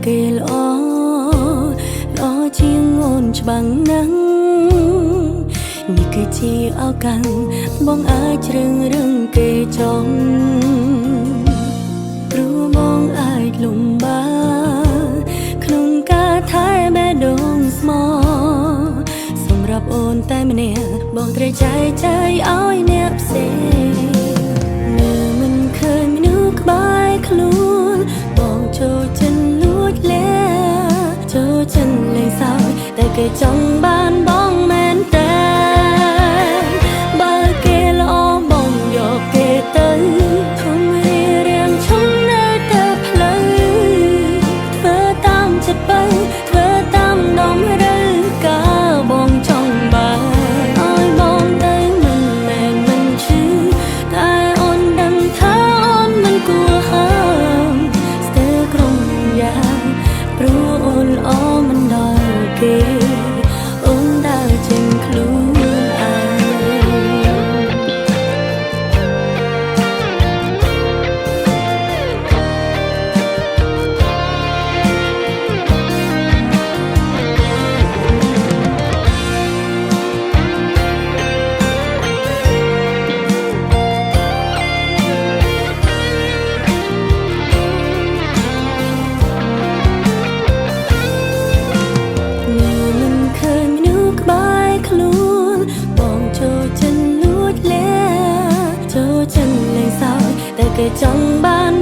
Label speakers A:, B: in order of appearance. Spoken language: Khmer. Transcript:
A: គេល្អជាងអូនច្បាំងណាស់នេះគឺជាឱកាសបងអាចជ្រើសរើសគេចង់ព្រោះបងអាចលំបាកក្នុងការថែបេះដូងស្មោសម្រាប់អូនតែម្នាក់បងត្រូវចែកចាយឲ្យអ្នកផ្សេងនៅមិនឃើញមនុស្សក្បែរខ្លួនបងចូលចិត្តលួចលាចូលចិត្តលេងសើចតែគេចង់បានបងមែនតែបើគេល្អបងយកគេទៅធំរៀងឈុំនៅតែផ្លូវធ្វើតាមចិត្តបើធ្វើតាមដងរើការបងចង់បានឲ្យបងទៅមិនឈឺតែអូនដឹងថាអូនមិនគួរហើមស្ទើរក្រុមយ៉ាងព្រោះអូនល្អមិនដល់គេអូនដើរចេញខ្លួនគេចង់បាន